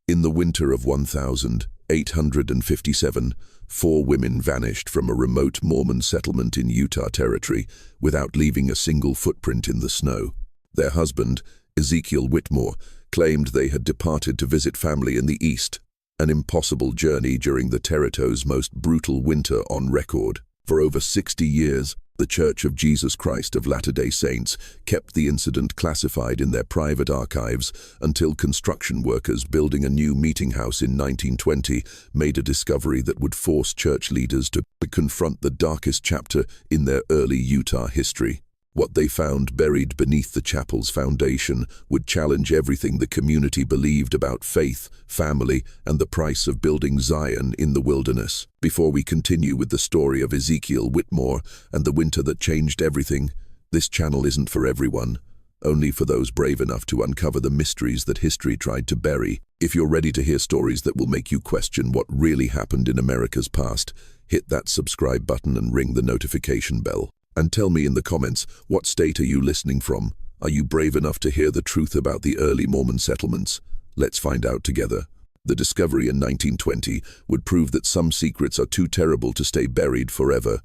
In the winter of 1857, 4 women vanished from a remote Mormon settlement in Utah Territory without leaving a single footprint in the snow. Their husband, Ezekiel Whitmore, claimed they had departed to visit family in the east, an impossible journey during the Territory's most brutal winter on record. For over 60 years, the Church of Jesus Christ of Latter-day Saints kept the incident classified in their private archives until construction workers building a new meeting house in 1920 made a discovery that would force church leaders to confront the darkest chapter in their early Utah history. What they found buried beneath the chapel's foundation would challenge everything the community believed about faith, family, and the price of building Zion in the wilderness. Before we continue with the story of Ezekiel Whitmore and the winter that changed everything, this channel isn't for everyone, only for those brave enough to uncover the mysteries that history tried to bury. If you're ready to hear stories that will make you question what really happened in America's past, hit that subscribe button and ring the notification bell. And tell me in the comments, what state are you listening from? Are you brave enough to hear the truth about the early Mormon settlements? Let's find out together. The discovery in 1920 would prove that some secrets are too terrible to stay buried forever.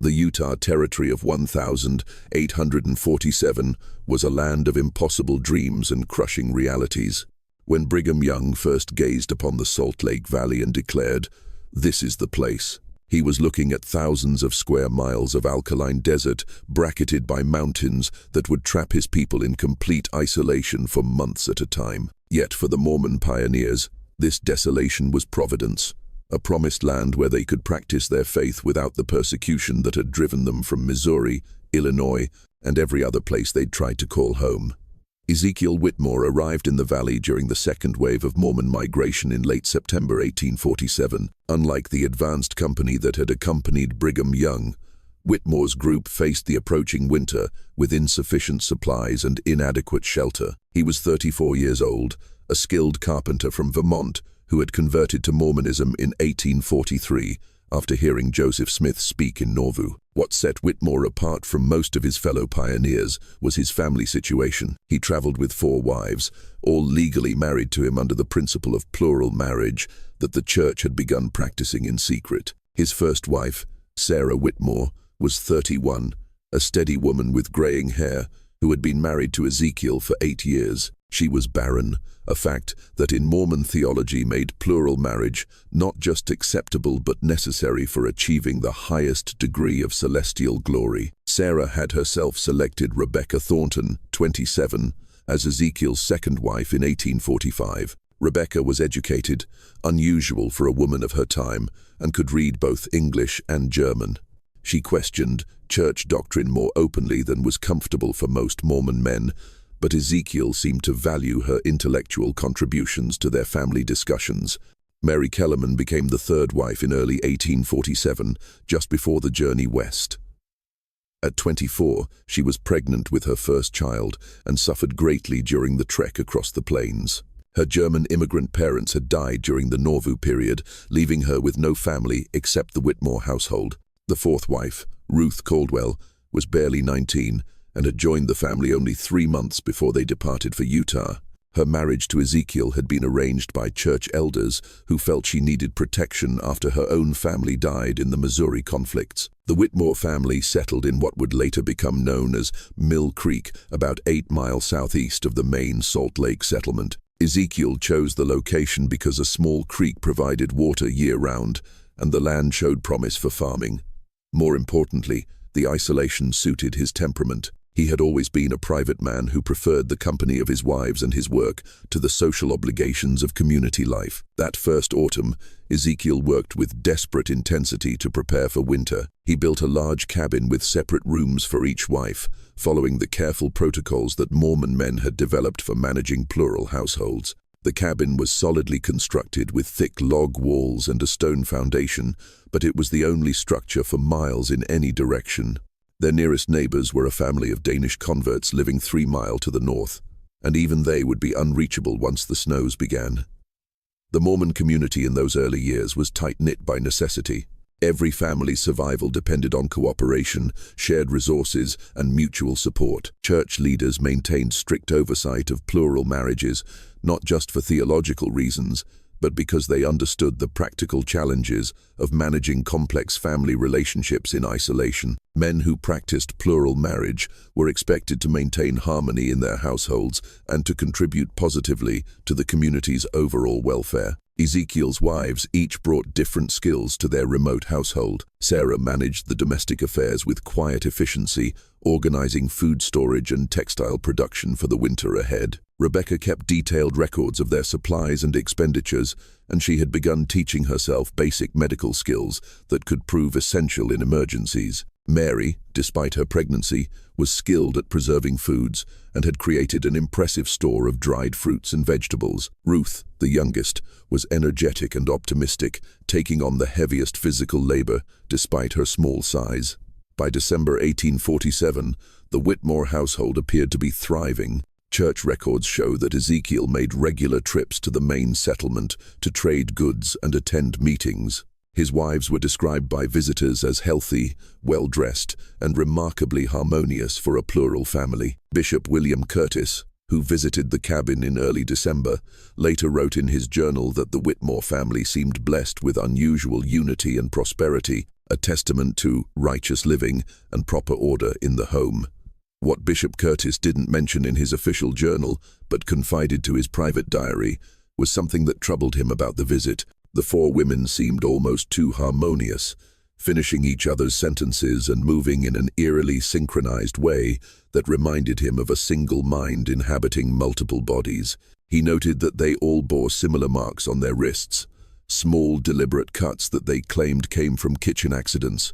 The Utah Territory of 1847 was a land of impossible dreams and crushing realities. When Brigham Young first gazed upon the Salt Lake Valley and declared, "This is the place," he was looking at thousands of square miles of alkaline desert bracketed by mountains that would trap his people in complete isolation for months at a time. Yet for the Mormon pioneers, this desolation was providence, a promised land where they could practice their faith without the persecution that had driven them from Missouri, Illinois, and every other place they'd tried to call home. Ezekiel Whitmore arrived in the valley during the second wave of Mormon migration in late September 1847. Unlike the advanced company that had accompanied Brigham Young, Whitmore's group faced the approaching winter with insufficient supplies and inadequate shelter. He was 34 years old, a skilled carpenter from Vermont who had converted to Mormonism in 1843 after hearing Joseph Smith speak in Nauvoo. What set Whitmore apart from most of his fellow pioneers was his family situation. He traveled with 4 wives, all legally married to him under the principle of plural marriage that the church had begun practicing in secret. His first wife, Sarah Whitmore, was 31, a steady woman with graying hair who had been married to Ezekiel for 8 years. She was barren, a fact that in Mormon theology made plural marriage not just acceptable but necessary for achieving the highest degree of celestial glory. Sarah had herself selected Rebecca Thornton, 27, as Ezekiel's second wife in 1845. Rebecca was educated, unusual for a woman of her time, and could read both English and German. She questioned church doctrine more openly than was comfortable for most Mormon men, but Ezekiel seemed to value her intellectual contributions to their family discussions. Mary Kellerman became the third wife in early 1847, just before the journey west. At 24, she was pregnant with her first child and suffered greatly during the trek across the plains. Her German immigrant parents had died during the Nauvoo period, leaving her with no family except the Whitmore household. The fourth wife, Ruth Caldwell, was barely 19 and had joined the family only 3 months before they departed for Utah. Her marriage to Ezekiel had been arranged by church elders who felt she needed protection after her own family died in the Missouri conflicts. The Whitmore family settled in what would later become known as Mill Creek, about 8 miles southeast of the main Salt Lake settlement. Ezekiel chose the location because a small creek provided water year-round, and the land showed promise for farming. More importantly, the isolation suited his temperament. He had always been a private man who preferred the company of his wives and his work to the social obligations of community life. That first autumn, Ezekiel worked with desperate intensity to prepare for winter. He built a large cabin with separate rooms for each wife, following the careful protocols that Mormon men had developed for managing plural households. The cabin was solidly constructed with thick log walls and a stone foundation, but it was the only structure for miles in any direction. Their nearest neighbors were a family of Danish converts living 3 miles to the north, and even they would be unreachable once the snows began. The Mormon community in those early years was tight-knit by necessity. Every family's survival depended on cooperation, shared resources, and mutual support. Church leaders maintained strict oversight of plural marriages, not just for theological reasons, but because they understood the practical challenges of managing complex family relationships in isolation. Men who practiced plural marriage were expected to maintain harmony in their households and to contribute positively to the community's overall welfare. Ezekiel's wives each brought different skills to their remote household. Sarah managed the domestic affairs with quiet efficiency, organizing food storage and textile production for the winter ahead. Rebecca kept detailed records of their supplies and expenditures, and she had begun teaching herself basic medical skills that could prove essential in emergencies. Mary, despite her pregnancy, was skilled at preserving foods and had created an impressive store of dried fruits and vegetables. Ruth, the youngest, was energetic and optimistic, taking on the heaviest physical labor despite her small size. By December 1847, the Whitmore household appeared to be thriving. Church records show that Ezekiel made regular trips to the main settlement to trade goods and attend meetings. His wives were described by visitors as healthy, well-dressed, and remarkably harmonious for a plural family. Bishop William Curtis, who visited the cabin in early December, later wrote in his journal that the Whitmore family seemed blessed with unusual unity and prosperity, a testament to righteous living and proper order in the home. What Bishop Curtis didn't mention in his official journal, but confided to his private diary, was something that troubled him about the visit. The four women seemed almost too harmonious, finishing each other's sentences and moving in an eerily synchronized way that reminded him of a single mind inhabiting multiple bodies. He noted that they all bore similar marks on their wrists, small deliberate cuts that they claimed came from kitchen accidents,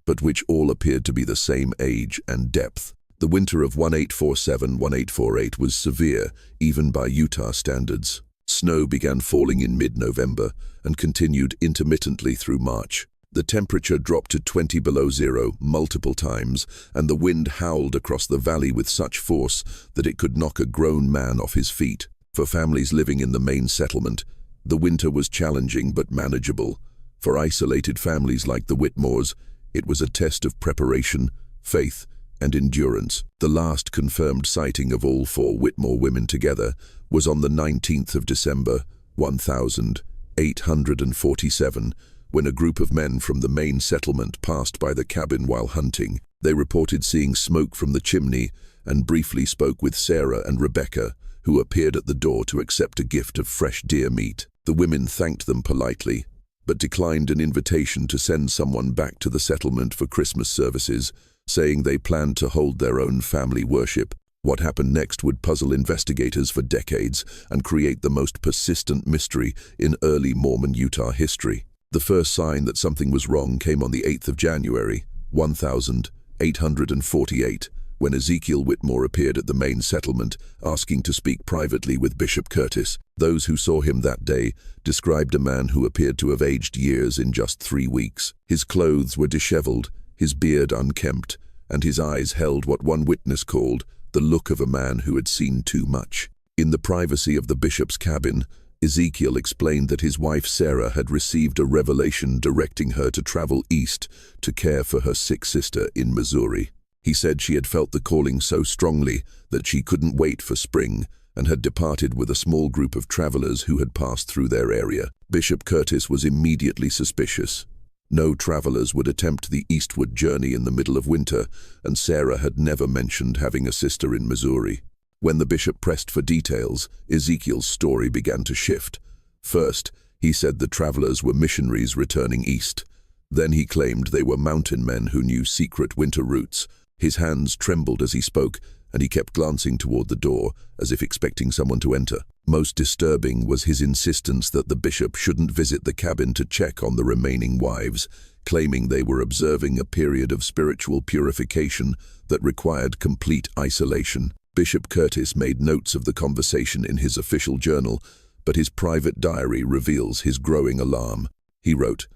but which all appeared to be the same age and depth. The winter of 1847-1848 was severe, even by Utah standards. Snow began falling in mid-November and continued intermittently through March. The temperature dropped to 20 below zero multiple times, and the wind howled across the valley with such force that it could knock a grown man off his feet. For families living in the main settlement, the winter was challenging but manageable. For isolated families like the Whitmores, it was a test of preparation, faith, and endurance. The last confirmed sighting of all four Whitmore women together was on the 19th of December, 1847, when a group of men from the main settlement passed by the cabin while hunting. They reported seeing smoke from the chimney and briefly spoke with Sarah and Rebecca, who appeared at the door to accept a gift of fresh deer meat. The women thanked them politely, but declined an invitation to send someone back to the settlement for Christmas services, saying they planned to hold their own family worship. What happened next would puzzle investigators for decades and create the most persistent mystery in early Mormon Utah history. The first sign that something was wrong came on the 8th of January, 1848, when Ezekiel Whitmore appeared at the main settlement, asking to speak privately with Bishop Curtis. Those who saw him that day described a man who appeared to have aged years in just 3 weeks. His clothes were disheveled, his beard unkempt, and his eyes held what one witness called the look of a man who had seen too much. In the privacy of the bishop's cabin, Ezekiel explained that his wife Sarah had received a revelation directing her to travel east to care for her sick sister in Missouri. He said she had felt the calling so strongly that she couldn't wait for spring and had departed with a small group of travelers who had passed through their area. Bishop Curtis was immediately suspicious. No travelers would attempt the eastward journey in the middle of winter, and Sarah had never mentioned having a sister in Missouri. When the bishop pressed for details, Ezekiel's story began to shift. First, he said the travelers were missionaries returning east. Then he claimed they were mountain men who knew secret winter routes. His hands trembled as he spoke, and he kept glancing toward the door, as if expecting someone to enter. Most disturbing was his insistence that the bishop shouldn't visit the cabin to check on the remaining wives, claiming they were observing a period of spiritual purification that required complete isolation. Bishop Curtis made notes of the conversation in his official journal, but his private diary reveals his growing alarm. He wrote,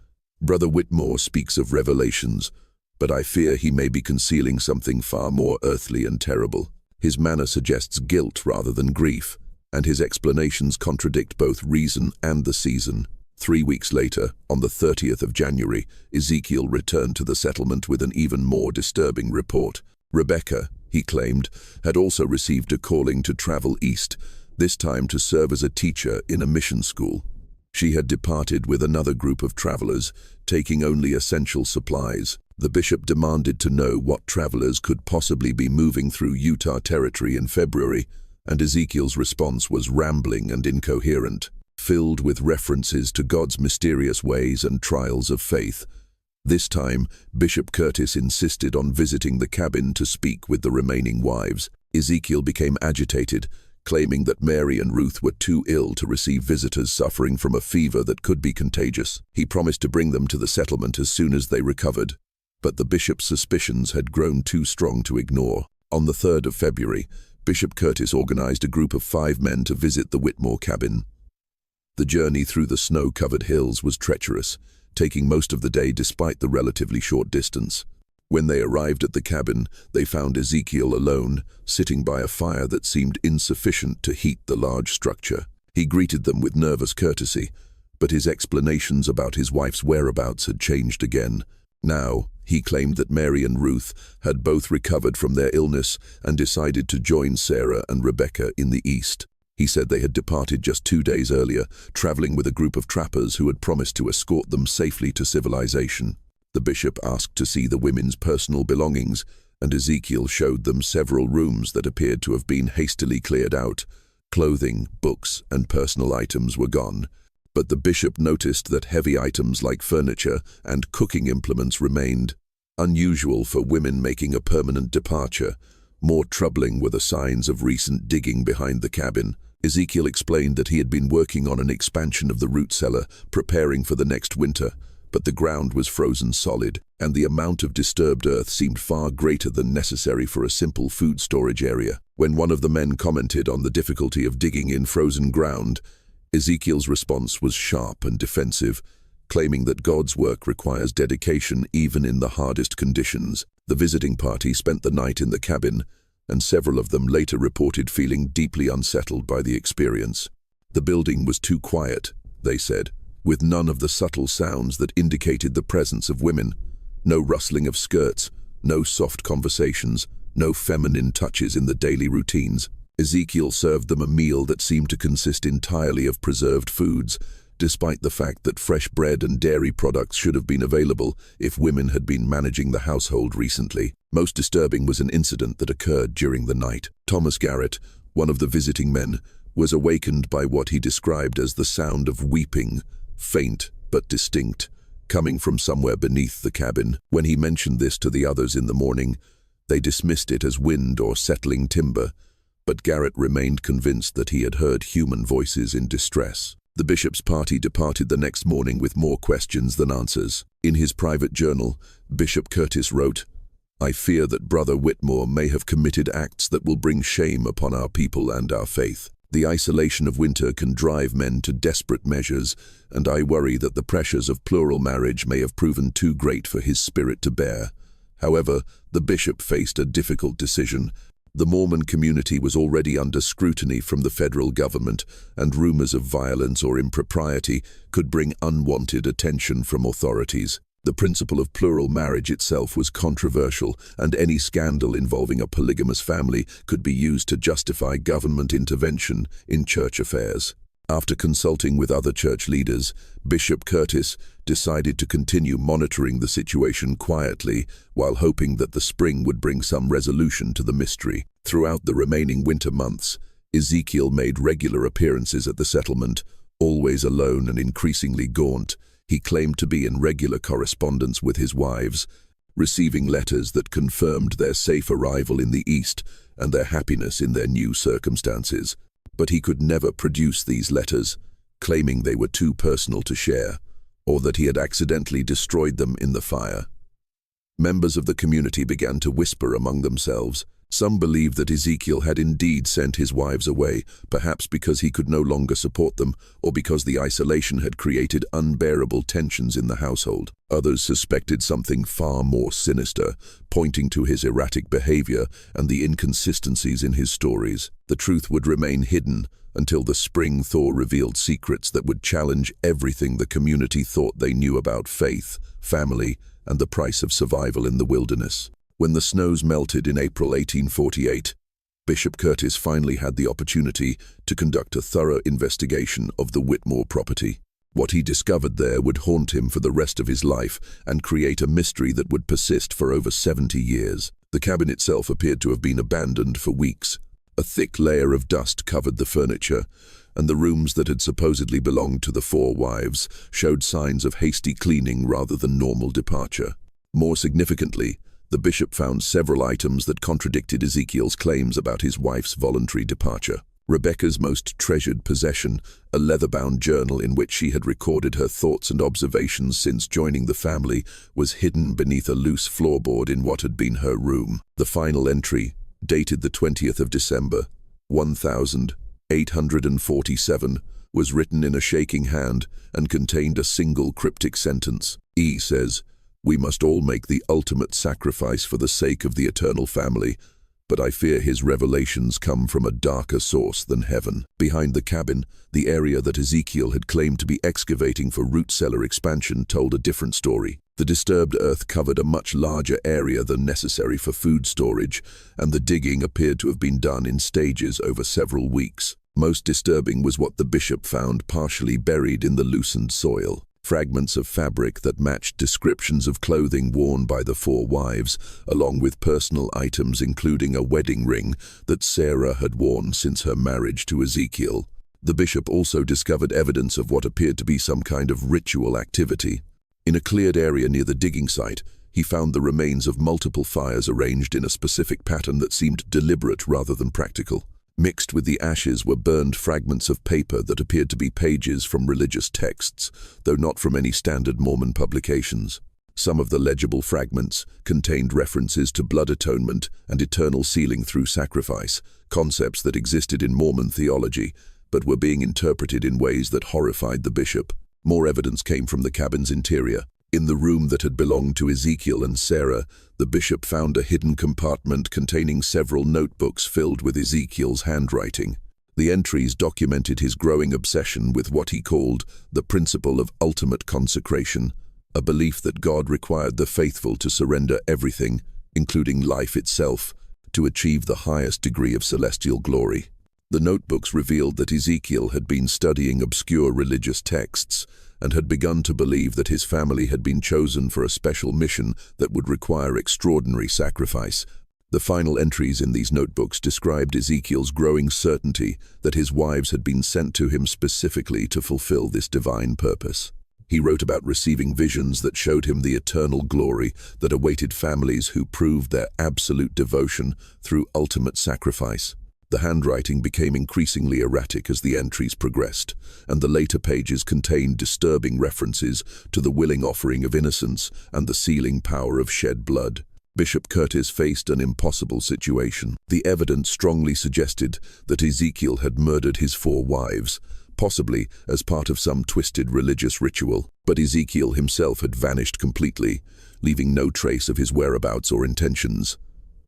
"Brother Whitmore speaks of revelations, but I fear he may be concealing something far more earthly and terrible. His manner suggests guilt rather than grief, and his explanations contradict both reason and the season. 3 weeks later, on the 30th of January, Ezekiel returned to the settlement with an even more disturbing report. Rebecca, he claimed, had also received a calling to travel east, this time to serve as a teacher in a mission school. She had departed with another group of travelers, taking only essential supplies. The bishop demanded to know what travelers could possibly be moving through Utah territory in February, and Ezekiel's response was rambling and incoherent, filled with references to God's mysterious ways and trials of faith. This time, Bishop Curtis insisted on visiting the cabin to speak with the remaining wives. Ezekiel became agitated, claiming that Mary and Ruth were too ill to receive visitors suffering from a fever that could be contagious. He promised to bring them to the settlement as soon as they recovered, but the bishop's suspicions had grown too strong to ignore. On the 3rd of February, Bishop Curtis organized a group of 5 men to visit the Whitmore cabin. The journey through the snow-covered hills was treacherous, taking most of the day despite the relatively short distance. When they arrived at the cabin, they found Ezekiel alone, sitting by a fire that seemed insufficient to heat the large structure. He greeted them with nervous courtesy, but his explanations about his wife's whereabouts had changed again. Now, he claimed that Mary and Ruth had both recovered from their illness and decided to join Sarah and Rebecca in the east. He said they had departed just 2 days earlier, traveling with a group of trappers who had promised to escort them safely to civilization. The bishop asked to see the women's personal belongings, and Ezekiel showed them several rooms that appeared to have been hastily cleared out. Clothing, books, and personal items were gone, but the bishop noticed that heavy items like furniture and cooking implements remained. Unusual for women making a permanent departure. More troubling were the signs of recent digging behind the cabin. Ezekiel explained that he had been working on an expansion of the root cellar, preparing for the next winter, but the ground was frozen solid, and the amount of disturbed earth seemed far greater than necessary for a simple food storage area. When one of the men commented on the difficulty of digging in frozen ground, Ezekiel's response was sharp and defensive, claiming that God's work requires dedication even in the hardest conditions. The visiting party spent the night in the cabin, and several of them later reported feeling deeply unsettled by the experience. The building was too quiet, they said, with none of the subtle sounds that indicated the presence of women. No rustling of skirts, no soft conversations, no feminine touches in the daily routines. Ezekiel served them a meal that seemed to consist entirely of preserved foods, despite the fact that fresh bread and dairy products should have been available if women had been managing the household recently. Most disturbing was an incident that occurred during the night. Thomas Garrett, one of the visiting men, was awakened by what he described as the sound of weeping, faint but distinct, coming from somewhere beneath the cabin. When he mentioned this to the others in the morning, they dismissed it as wind or settling timber, but Garrett remained convinced that he had heard human voices in distress. The bishop's party departed the next morning with more questions than answers. In his private journal, Bishop Curtis wrote, "I fear that Brother Whitmore may have committed acts that will bring shame upon our people and our faith. The isolation of winter can drive men to desperate measures, and I worry that the pressures of plural marriage may have proven too great for his spirit to bear." However, the bishop faced a difficult decision. The Mormon community was already under scrutiny from the federal government, and rumors of violence or impropriety could bring unwanted attention from authorities. The principle of plural marriage itself was controversial, and any scandal involving a polygamous family could be used to justify government intervention in church affairs. After consulting with other church leaders, Bishop Curtis decided to continue monitoring the situation quietly while hoping that the spring would bring some resolution to the mystery. Throughout the remaining winter months, Ezekiel made regular appearances at the settlement, always alone and increasingly gaunt. He claimed to be in regular correspondence with his wives, receiving letters that confirmed their safe arrival in the East and their happiness in their new circumstances. But he could never produce these letters, claiming they were too personal to share, or that he had accidentally destroyed them in the fire. Members of the community began to whisper among themselves. Some believed that Ezekiel had indeed sent his wives away, perhaps because he could no longer support them, or because the isolation had created unbearable tensions in the household. Others suspected something far more sinister, pointing to his erratic behavior and the inconsistencies in his stories. The truth would remain hidden until the spring thaw revealed secrets that would challenge everything the community thought they knew about faith, family, and the price of survival in the wilderness. When the snows melted in April 1848, Bishop Curtis finally had the opportunity to conduct a thorough investigation of the Whitmore property. What he discovered there would haunt him for the rest of his life and create a mystery that would persist for over 70 years. The cabin itself appeared to have been abandoned for weeks. A thick layer of dust covered the furniture, and the rooms that had supposedly belonged to the four wives showed signs of hasty cleaning rather than normal departure. More significantly, the bishop found several items that contradicted Ezekiel's claims about his wife's voluntary departure. Rebecca's most treasured possession, a leather-bound journal in which she had recorded her thoughts and observations since joining the family, was hidden beneath a loose floorboard in what had been her room. The final entry, dated the 20th of December, 1847, was written in a shaking hand and contained a single cryptic sentence. E says, "We must all make the ultimate sacrifice for the sake of the eternal family, but I fear his revelations come from a darker source than heaven." Behind the cabin, the area that Ezekiel had claimed to be excavating for root cellar expansion told a different story. The disturbed earth covered a much larger area than necessary for food storage, and the digging appeared to have been done in stages over several weeks. Most disturbing was what the bishop found partially buried in the loosened soil. Fragments of fabric that matched descriptions of clothing worn by the four wives, along with personal items including a wedding ring that Sarah had worn since her marriage to Ezekiel. The bishop also discovered evidence of what appeared to be some kind of ritual activity. In a cleared area near the digging site, he found the remains of multiple fires arranged in a specific pattern that seemed deliberate rather than practical. Mixed with the ashes were burned fragments of paper that appeared to be pages from religious texts, though not from any standard Mormon publications. Some of the legible fragments contained references to blood atonement and eternal sealing through sacrifice, concepts that existed in Mormon theology, but were being interpreted in ways that horrified the bishop. More evidence came from the cabin's interior. In the room that had belonged to Ezekiel and Sarah, the bishop found a hidden compartment containing several notebooks filled with Ezekiel's handwriting. The entries documented his growing obsession with what he called the principle of ultimate consecration, a belief that God required the faithful to surrender everything, including life itself, to achieve the highest degree of celestial glory. The notebooks revealed that Ezekiel had been studying obscure religious texts and had begun to believe that his family had been chosen for a special mission that would require extraordinary sacrifice. The final entries in these notebooks described Ezekiel's growing certainty that his wives had been sent to him specifically to fulfill this divine purpose. He wrote about receiving visions that showed him the eternal glory that awaited families who proved their absolute devotion through ultimate sacrifice. The handwriting became increasingly erratic as the entries progressed, and the later pages contained disturbing references to the willing offering of innocence and the sealing power of shed blood. Bishop Curtis faced an impossible situation. The evidence strongly suggested that Ezekiel had murdered his four wives, possibly as part of some twisted religious ritual, but Ezekiel himself had vanished completely, leaving no trace of his whereabouts or intentions.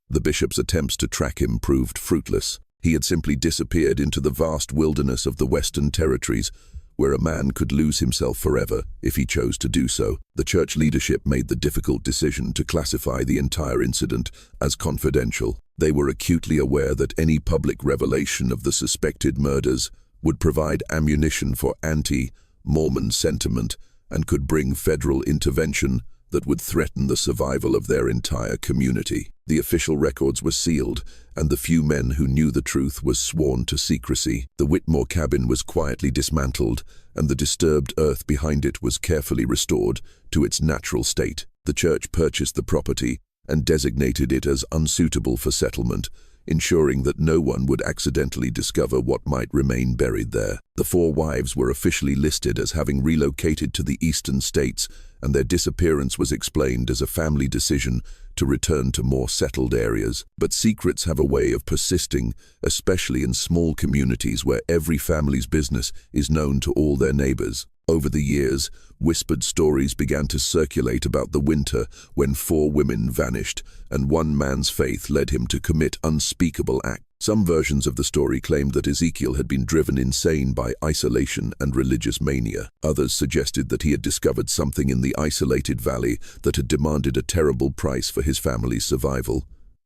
The bishop's attempts to track him proved fruitless. He had simply disappeared into the vast wilderness of the Western Territories, where a man could lose himself forever if he chose to do so. The church leadership made the difficult decision to classify the entire incident as confidential. They were acutely aware that any public revelation of the suspected murders would provide ammunition for anti-Mormon sentiment and could bring federal intervention that would threaten the survival of their entire community. The official records were sealed, and the few men who knew the truth was sworn to secrecy. The Whitmore cabin was quietly dismantled, and the disturbed earth behind it was carefully restored to its natural state. The church purchased the property and designated it as unsuitable for settlement, ensuring that no one would accidentally discover what might remain buried there. The four wives were officially listed as having relocated to the eastern states, and their disappearance was explained as a family decision to return to more settled areas. But secrets have a way of persisting, especially in small communities where every family's business is known to all their neighbors. Over the years, whispered stories began to circulate about the winter when four women vanished, and one man's faith led him to commit unspeakable acts Some versions of the story claimed that Ezekiel had been driven insane by isolation and religious mania. Others suggested that he had discovered something in the isolated valley that had demanded a terrible price for his family's survival.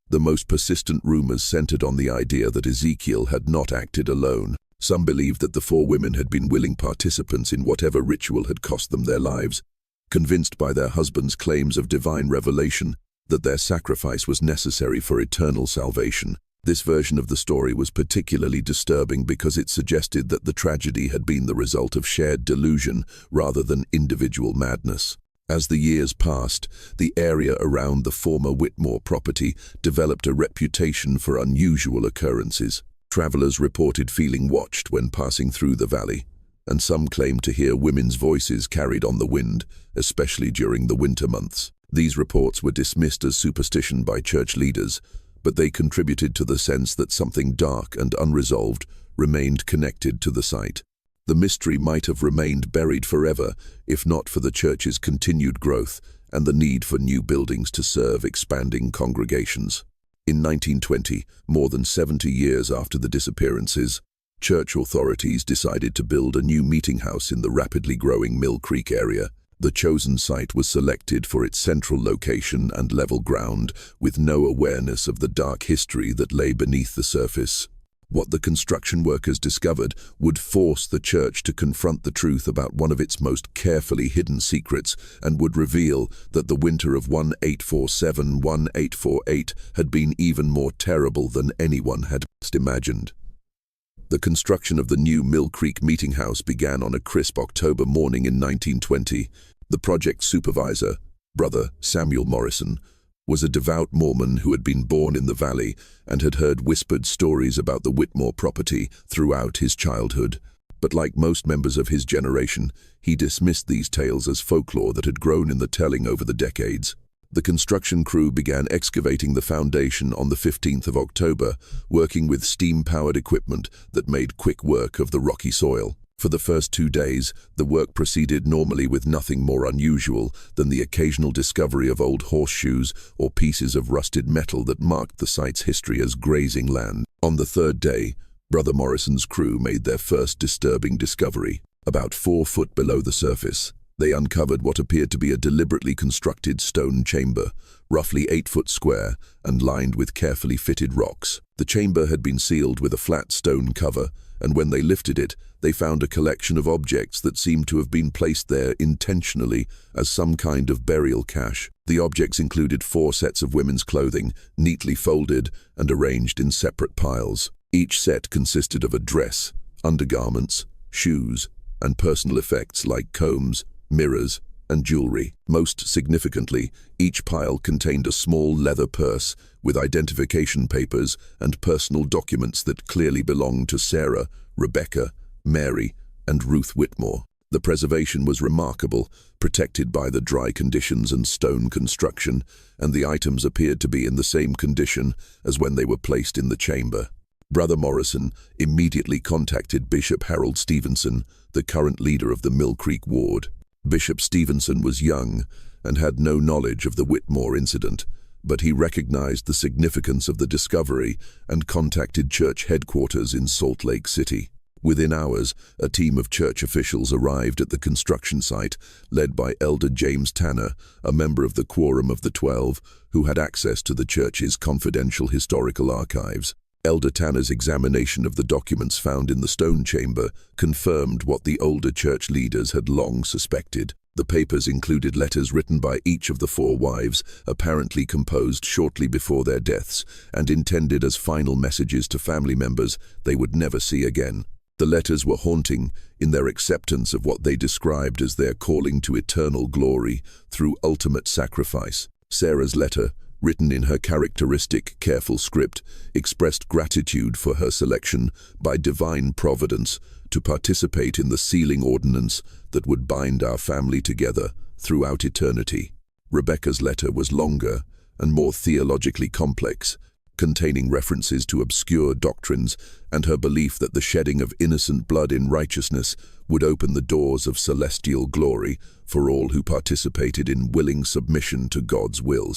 The most persistent rumors centered on the idea that Ezekiel had not acted alone. Some believed that the four women had been willing participants in whatever ritual had cost them their lives, convinced by their husbands' claims of divine revelation that their sacrifice was necessary for eternal salvation. This version of the story was particularly disturbing because it suggested that the tragedy had been the result of shared delusion rather than individual madness. As the years passed, the area around the former Whitmore property developed a reputation for unusual occurrences. Travelers reported feeling watched when passing through the valley, and some claimed to hear women's voices carried on the wind, especially during the winter months. These reports were dismissed as superstition by church leaders, but they contributed to the sense that something dark and unresolved remained connected to the site. The mystery might have remained buried forever if not for the church's continued growth and the need for new buildings to serve expanding congregations. In 1920, more than 70 years after the disappearances, church authorities decided to build a new meeting house in the rapidly growing Mill Creek area. The chosen site was selected for its central location and level ground, with no awareness of the dark history that lay beneath the surface. What the construction workers discovered would force the church to confront the truth about one of its most carefully hidden secrets, and would reveal that the winter of 1847-1848 had been even more terrible than anyone had imagined. The construction of the new Mill Creek Meeting House began on a crisp October morning in 1920. The project supervisor, Brother Samuel Morrison, was a devout Mormon who had been born in the valley and had heard whispered stories about the Whitmore property throughout his childhood. But like most members of his generation, he dismissed these tales as folklore that had grown in the telling over the decades. The construction crew began excavating the foundation on the 15th of October, working with steam-powered equipment that made quick work of the rocky soil. For the first 2 days, the work proceeded normally with nothing more unusual than the occasional discovery of old horseshoes or pieces of rusted metal that marked the site's history as grazing land. On the third day, Brother Morrison's crew made their first disturbing discovery. About 4 foot below the surface, they uncovered what appeared to be a deliberately constructed stone chamber, roughly 8 foot square and lined with carefully fitted rocks. The chamber had been sealed with a flat stone cover, and when they lifted it, they found a collection of objects that seemed to have been placed there intentionally as some kind of burial cache. The objects included 4 sets of women's clothing, neatly folded and arranged in separate piles. Each set consisted of a dress, undergarments, shoes, and personal effects like combs, mirrors, and jewelry. Most significantly, each pile contained a small leather purse with identification papers and personal documents that clearly belonged to Sarah, Rebecca, Mary, and Ruth Whitmore. The preservation was remarkable, protected by the dry conditions and stone construction, and the items appeared to be in the same condition as when they were placed in the chamber. Brother Morrison immediately contacted Bishop Harold Stevenson, the current leader of the Mill Creek Ward. Bishop Stevenson was young and had no knowledge of the Whitmore incident, but he recognized the significance of the discovery and contacted church headquarters in Salt Lake City. Within hours, a team of church officials arrived at the construction site, led by Elder James Tanner, a member of the Quorum of the 12, who had access to the church's confidential historical archives. Elder Tanner's examination of the documents found in the stone chamber confirmed what the older church leaders had long suspected. The papers included letters written by each of the 4 wives, apparently composed shortly before their deaths, and intended as final messages to family members they would never see again. The letters were haunting in their acceptance of what they described as their calling to eternal glory through ultimate sacrifice. Sarah's letter, written in her characteristic, careful script, expressed gratitude for her selection by divine providence to participate in the sealing ordinance that would bind our family together throughout eternity. Rebecca's letter was longer and more theologically complex, containing references to obscure doctrines and her belief that the shedding of innocent blood in righteousness would open the doors of celestial glory for all who participated in willing submission to God's will.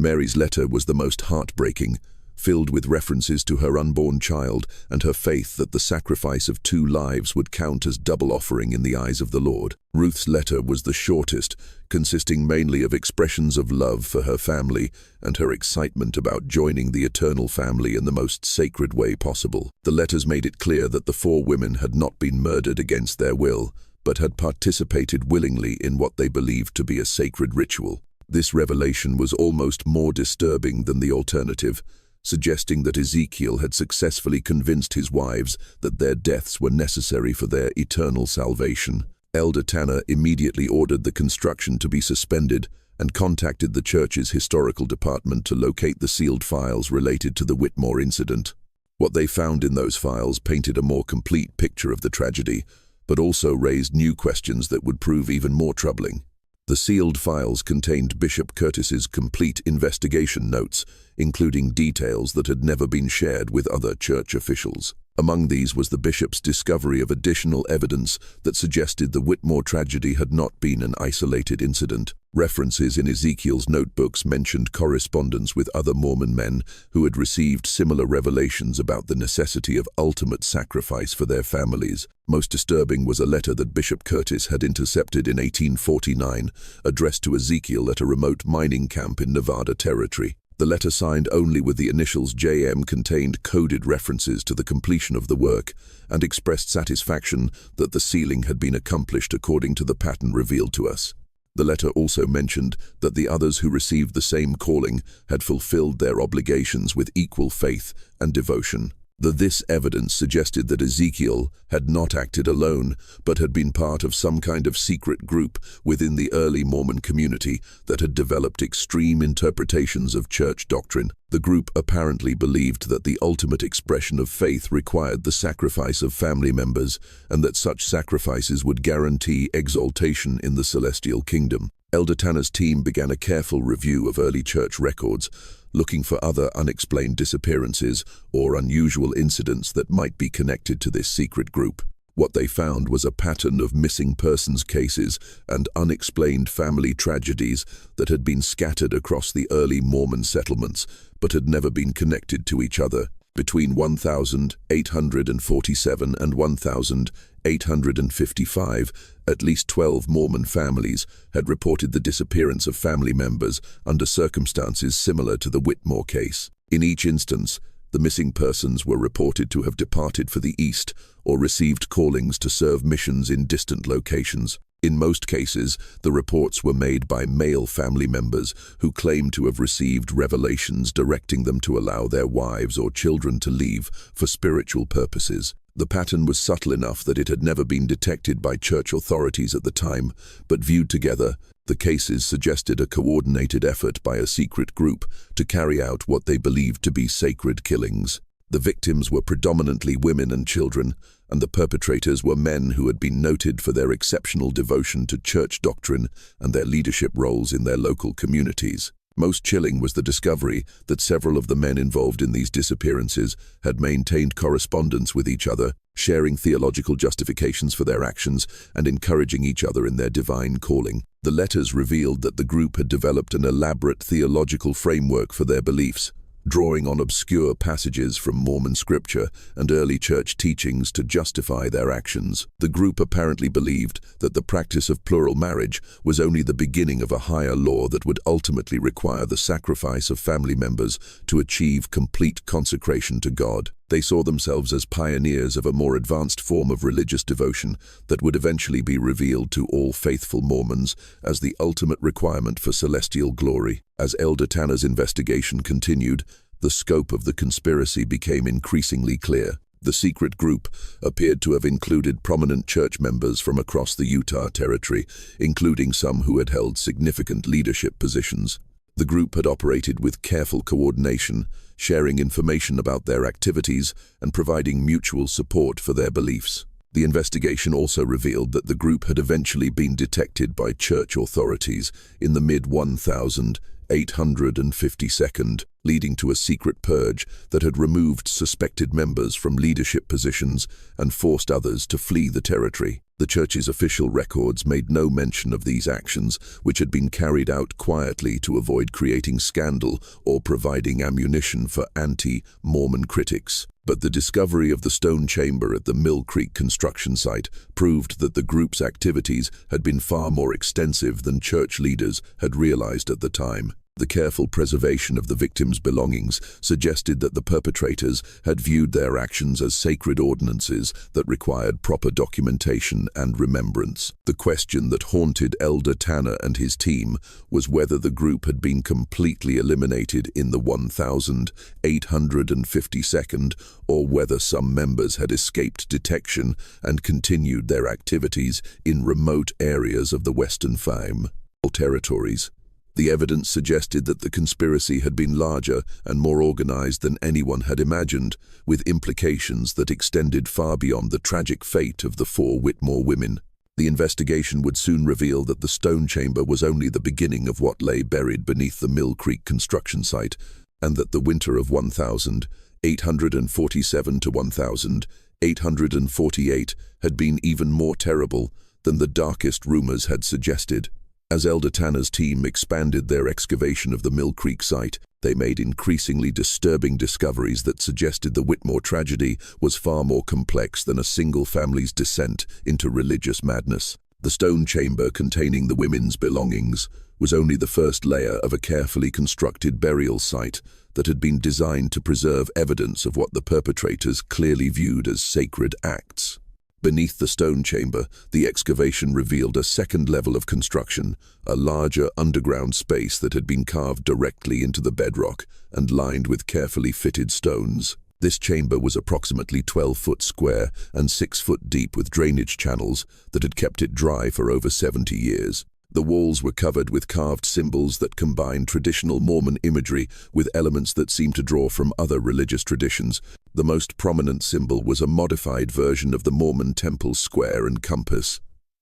Mary's letter was the most heartbreaking, filled with references to her unborn child and her faith that the sacrifice of 2 lives would count as double offering in the eyes of the Lord. Ruth's letter was the shortest, consisting mainly of expressions of love for her family and her excitement about joining the eternal family in the most sacred way possible. The letters made it clear that the 4 women had not been murdered against their will, but had participated willingly in what they believed to be a sacred ritual. This revelation was almost more disturbing than the alternative, suggesting that Ezekiel had successfully convinced his wives that their deaths were necessary for their eternal salvation. Elder Tanner immediately ordered the construction to be suspended and contacted the church's historical department to locate the sealed files related to the Whitmore incident. What they found in those files painted a more complete picture of the tragedy, but also raised new questions that would prove even more troubling. The sealed files contained Bishop Curtis's complete investigation notes, including details that had never been shared with other church officials. Among these was the bishop's discovery of additional evidence that suggested the Whitmore tragedy had not been an isolated incident. References in Ezekiel's notebooks mentioned correspondence with other Mormon men who had received similar revelations about the necessity of ultimate sacrifice for their families. Most disturbing was a letter that Bishop Curtis had intercepted in 1849, addressed to Ezekiel at a remote mining camp in Nevada Territory. The letter, signed only with the initials JM, contained coded references to the completion of the work and expressed satisfaction that the sealing had been accomplished according to the pattern revealed to us. The letter also mentioned that the others who received the same calling had fulfilled their obligations with equal faith and devotion. This evidence suggested that Ezekiel had not acted alone, but had been part of some kind of secret group within the early Mormon community that had developed extreme interpretations of church doctrine. The group apparently believed that the ultimate expression of faith required the sacrifice of family members, and that such sacrifices would guarantee exaltation in the celestial kingdom. Elder Tanner's team began a careful review of early church records, looking for other unexplained disappearances or unusual incidents that might be connected to this secret group. What they found was a pattern of missing persons cases and unexplained family tragedies that had been scattered across the early Mormon settlements, but had never been connected to each other. Between 1847 and 1855, at least 12 Mormon families had reported the disappearance of family members under circumstances similar to the Whitmore case. In each instance, the missing persons were reported to have departed for the East or received callings to serve missions in distant locations. In most cases, the reports were made by male family members who claimed to have received revelations directing them to allow their wives or children to leave for spiritual purposes. The pattern was subtle enough that it had never been detected by church authorities at the time, but viewed together, the cases suggested a coordinated effort by a secret group to carry out what they believed to be sacred killings. The victims were predominantly women and children, and the perpetrators were men who had been noted for their exceptional devotion to church doctrine and their leadership roles in their local communities. Most chilling was the discovery that several of the men involved in these disappearances had maintained correspondence with each other, sharing theological justifications for their actions and encouraging each other in their divine calling. The letters revealed that the group had developed an elaborate theological framework for their beliefs, drawing on obscure passages from Mormon scripture and early church teachings to justify their actions. The group apparently believed that the practice of plural marriage was only the beginning of a higher law that would ultimately require the sacrifice of family members to achieve complete consecration to God. They saw themselves as pioneers of a more advanced form of religious devotion that would eventually be revealed to all faithful Mormons as the ultimate requirement for celestial glory. As Elder Tanner's investigation continued, the scope of the conspiracy became increasingly clear. The secret group appeared to have included prominent church members from across the Utah Territory, including some who had held significant leadership positions. The group had operated with careful coordination, sharing information about their activities and providing mutual support for their beliefs. The investigation also revealed that the group had eventually been detected by church authorities in the mid-1852, leading to a secret purge that had removed suspected members from leadership positions and forced others to flee the territory. The church's official records made no mention of these actions, which had been carried out quietly to avoid creating scandal or providing ammunition for anti-Mormon critics. But the discovery of the stone chamber at the Mill Creek construction site proved that the group's activities had been far more extensive than church leaders had realized at the time. The careful preservation of the victims' belongings suggested that the perpetrators had viewed their actions as sacred ordinances that required proper documentation and remembrance. The question that haunted Elder Tanner and his team was whether the group had been completely eliminated in the 1852nd or whether some members had escaped detection and continued their activities in remote areas of the Western Fime territories. The evidence suggested that the conspiracy had been larger and more organized than anyone had imagined, with implications that extended far beyond the tragic fate of the 4 Whitmore women. The investigation would soon reveal that the stone chamber was only the beginning of what lay buried beneath the Mill Creek construction site, and that the winter of 1847 to 1848 had been even more terrible than the darkest rumors had suggested. As Elder Tanner's team expanded their excavation of the Mill Creek site, they made increasingly disturbing discoveries that suggested the Whitmore tragedy was far more complex than a single family's descent into religious madness. The stone chamber containing the women's belongings was only the first layer of a carefully constructed burial site that had been designed to preserve evidence of what the perpetrators clearly viewed as sacred acts. Beneath the stone chamber, the excavation revealed a second level of construction, a larger underground space that had been carved directly into the bedrock and lined with carefully fitted stones. This chamber was approximately 12 foot square and 6 foot deep, with drainage channels that had kept it dry for over 70 years. The walls were covered with carved symbols that combined traditional Mormon imagery with elements that seemed to draw from other religious traditions. The most prominent symbol was a modified version of the Mormon temple square and compass,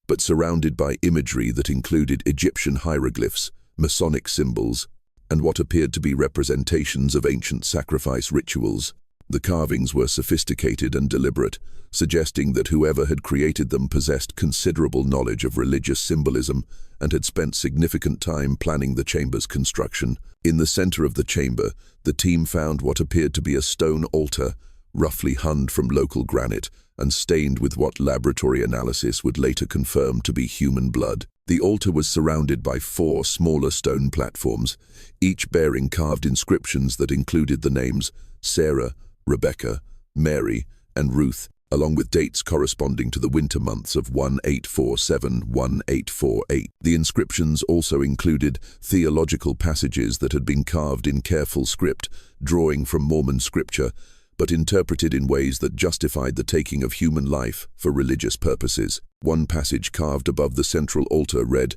but surrounded by imagery that included Egyptian hieroglyphs, Masonic symbols, and what appeared to be representations of ancient sacrifice rituals. The carvings were sophisticated and deliberate, suggesting that whoever had created them possessed considerable knowledge of religious symbolism and had spent significant time planning the chamber's construction. In the center of the chamber, the team found what appeared to be a stone altar, roughly hewn from local granite and stained with what laboratory analysis would later confirm to be human blood. The altar was surrounded by 4 smaller stone platforms, each bearing carved inscriptions that included the names Sarah, Rebecca, Mary, and Ruth, along with dates corresponding to the winter months of 1847–1848. The inscriptions also included theological passages that had been carved in careful script, drawing from Mormon scripture, but interpreted in ways that justified the taking of human life for religious purposes. One passage carved above the central altar read,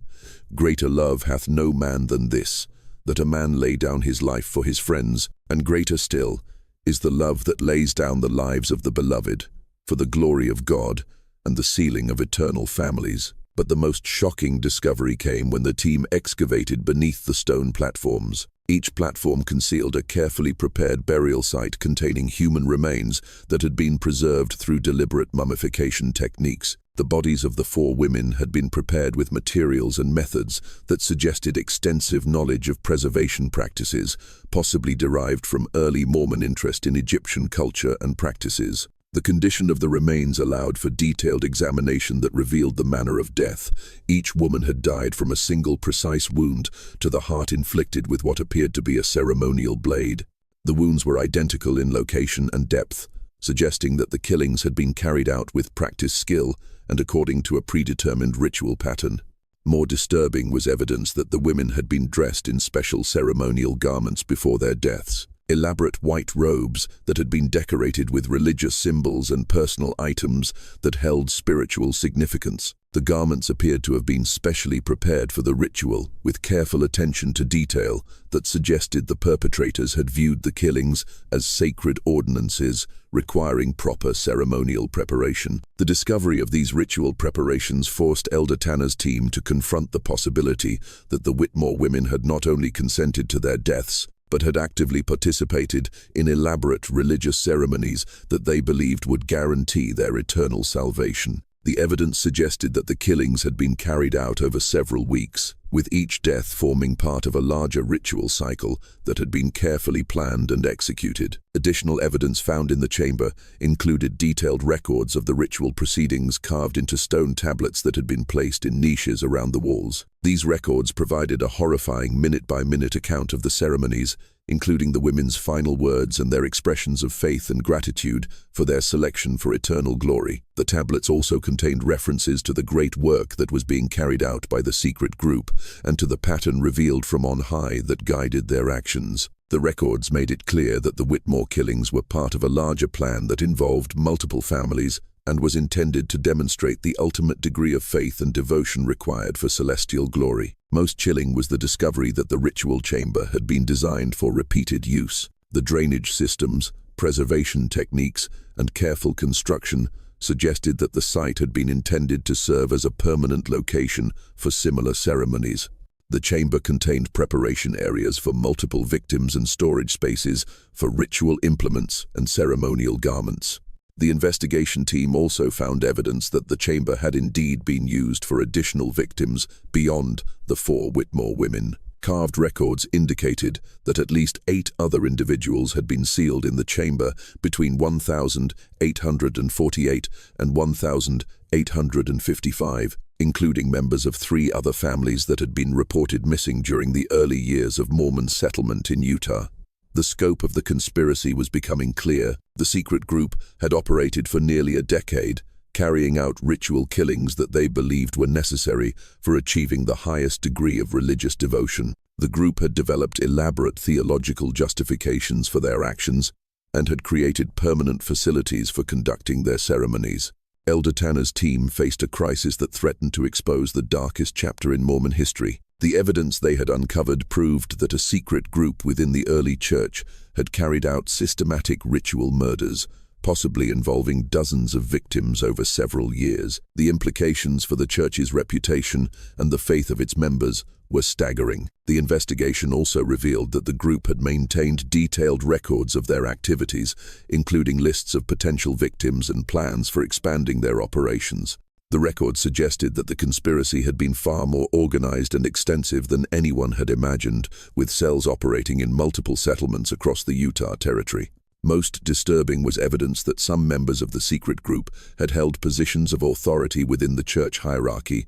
"Greater love hath no man than this, that a man lay down his life for his friends, and greater still is the love that lays down the lives of the beloved, for the glory of God and the sealing of eternal families." But the most shocking discovery came when the team excavated beneath the stone platforms. Each platform concealed a carefully prepared burial site containing human remains that had been preserved through deliberate mummification techniques. The bodies of the 4 women had been prepared with materials and methods that suggested extensive knowledge of preservation practices, possibly derived from early Mormon interest in Egyptian culture and practices. The condition of the remains allowed for detailed examination that revealed the manner of death. Each woman had died from a single precise wound to the heart, inflicted with what appeared to be a ceremonial blade. The wounds were identical in location and depth, suggesting that the killings had been carried out with practiced skill and according to a predetermined ritual pattern. More disturbing was evidence that the women had been dressed in special ceremonial garments before their deaths. Elaborate white robes that had been decorated with religious symbols and personal items that held spiritual significance. The garments appeared to have been specially prepared for the ritual, with careful attention to detail that suggested the perpetrators had viewed the killings as sacred ordinances requiring proper ceremonial preparation. The discovery of these ritual preparations forced Elder Tanner's team to confront the possibility that the Whitmore women had not only consented to their deaths, but had actively participated in elaborate religious ceremonies that they believed would guarantee their eternal salvation. The evidence suggested that the killings had been carried out over several weeks, with each death forming part of a larger ritual cycle that had been carefully planned and executed. Additional evidence found in the chamber included detailed records of the ritual proceedings carved into stone tablets that had been placed in niches around the walls. These records provided a horrifying minute-by-minute account of the ceremonies, including the women's final words and their expressions of faith and gratitude for their selection for eternal glory. The tablets also contained references to the great work that was being carried out by the secret group and to the pattern revealed from on high that guided their actions. The records made it clear that the Whitmore killings were part of a larger plan that involved multiple families and was intended to demonstrate the ultimate degree of faith and devotion required for celestial glory. Most chilling was the discovery that the ritual chamber had been designed for repeated use. The drainage systems, preservation techniques, and careful construction suggested that the site had been intended to serve as a permanent location for similar ceremonies. The chamber contained preparation areas for multiple victims and storage spaces for ritual implements and ceremonial garments. The investigation team also found evidence that the chamber had indeed been used for additional victims beyond the 4 Whitmore women. Carved records indicated that at least 8 other individuals had been sealed in the chamber between 1,848 and 1,855, including members of 3 other families that had been reported missing during the early years of Mormon settlement in Utah. The scope of the conspiracy was becoming clear. The secret group had operated for nearly a decade, carrying out ritual killings that they believed were necessary for achieving the highest degree of religious devotion. The group had developed elaborate theological justifications for their actions and had created permanent facilities for conducting their ceremonies. Elder Tanner's team faced a crisis that threatened to expose the darkest chapter in Mormon history. The evidence they had uncovered proved that a secret group within the early church had carried out systematic ritual murders, possibly involving dozens of victims over several years. The implications for the church's reputation and the faith of its members were staggering. The investigation also revealed that the group had maintained detailed records of their activities, including lists of potential victims and plans for expanding their operations. The record suggested that the conspiracy had been far more organized and extensive than anyone had imagined, with cells operating in multiple settlements across the Utah Territory. Most disturbing was evidence that some members of the secret group had held positions of authority within the church hierarchy,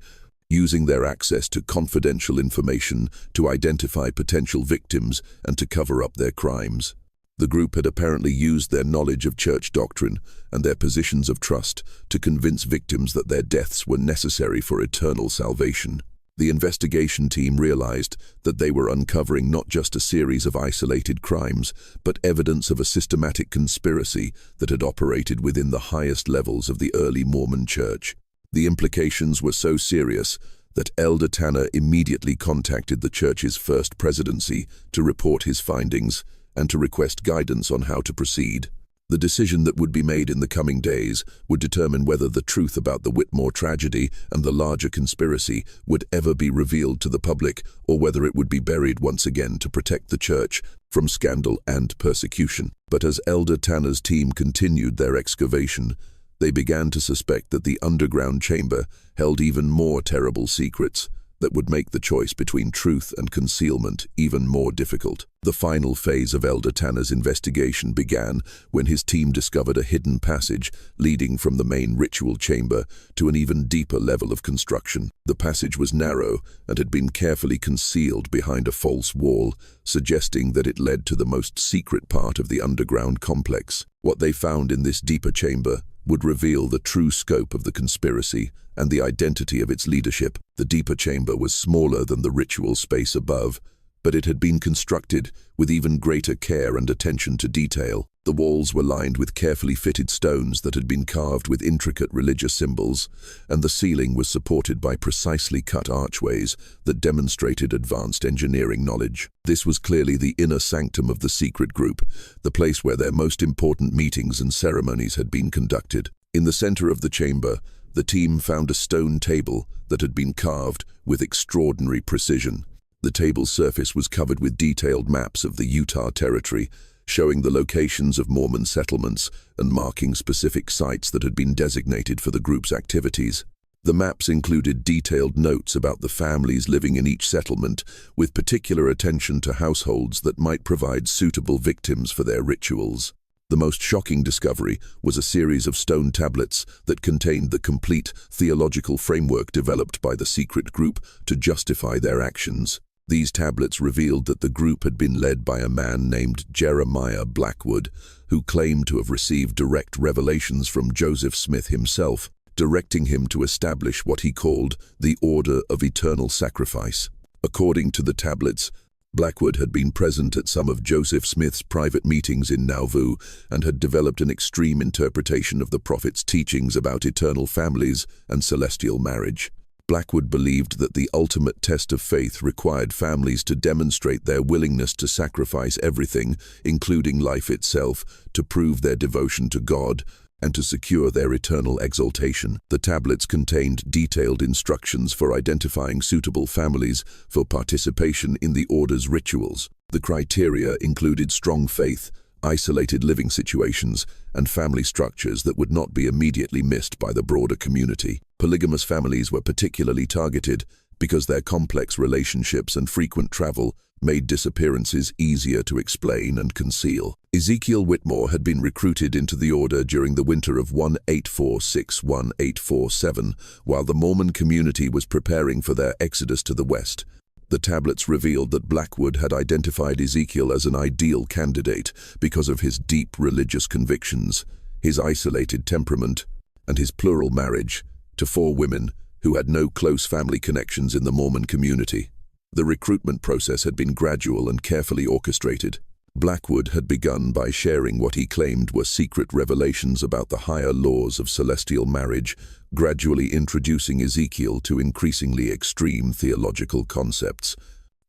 using their access to confidential information to identify potential victims and to cover up their crimes. The group had apparently used their knowledge of church doctrine and their positions of trust to convince victims that their deaths were necessary for eternal salvation. The investigation team realized that they were uncovering not just a series of isolated crimes, but evidence of a systematic conspiracy that had operated within the highest levels of the early Mormon church. The implications were so serious that Elder Tanner immediately contacted the church's first presidency to report his findings and to request guidance on how to proceed. The decision that would be made in the coming days would determine whether the truth about the Whitmore tragedy and the larger conspiracy would ever be revealed to the public, or whether it would be buried once again to protect the church from scandal and persecution. But as Elder Tanner's team continued their excavation, they began to suspect that the underground chamber held even more terrible secrets that would make the choice between truth and concealment even more difficult. The final phase of Elder Tanner's investigation began when his team discovered a hidden passage leading from the main ritual chamber to an even deeper level of construction. The passage was narrow and had been carefully concealed behind a false wall, suggesting that it led to the most secret part of the underground complex. What they found in this deeper chamber would reveal the true scope of the conspiracy and the identity of its leadership. The deeper chamber was smaller than the ritual space above, but it had been constructed with even greater care and attention to detail. The walls were lined with carefully fitted stones that had been carved with intricate religious symbols, and the ceiling was supported by precisely cut archways that demonstrated advanced engineering knowledge. This was clearly the inner sanctum of the secret group, the place where their most important meetings and ceremonies had been conducted. In the center of the chamber, the team found a stone table that had been carved with extraordinary precision. The table's surface was covered with detailed maps of the Utah Territory, showing the locations of Mormon settlements and marking specific sites that had been designated for the group's activities. The maps included detailed notes about the families living in each settlement, with particular attention to households that might provide suitable victims for their rituals. The most shocking discovery was a series of stone tablets that contained the complete theological framework developed by the secret group to justify their actions. These tablets revealed that the group had been led by a man named Jeremiah Blackwood, who claimed to have received direct revelations from Joseph Smith himself, directing him to establish what he called the Order of Eternal Sacrifice. According to the tablets, Blackwood had been present at some of Joseph Smith's private meetings in Nauvoo and had developed an extreme interpretation of the prophet's teachings about eternal families and celestial marriage. Blackwood believed that the ultimate test of faith required families to demonstrate their willingness to sacrifice everything, including life itself, to prove their devotion to God and to secure their eternal exaltation. The tablets contained detailed instructions for identifying suitable families for participation in the order's rituals. The criteria included strong faith, isolated living situations, and family structures that would not be immediately missed by the broader community. Polygamous families were particularly targeted because their complex relationships and frequent travel made disappearances easier to explain and conceal. Ezekiel Whitmore had been recruited into the order during the winter of 1846–1847, while the Mormon community was preparing for their exodus to the west. The tablets revealed that Blackwood had identified Ezekiel as an ideal candidate because of his deep religious convictions, his isolated temperament, and his plural marriage to 4 women who had no close family connections in the Mormon community. The recruitment process had been gradual and carefully orchestrated. Blackwood had begun by sharing what he claimed were secret revelations about the higher laws of celestial marriage, gradually introducing Ezekiel to increasingly extreme theological concepts.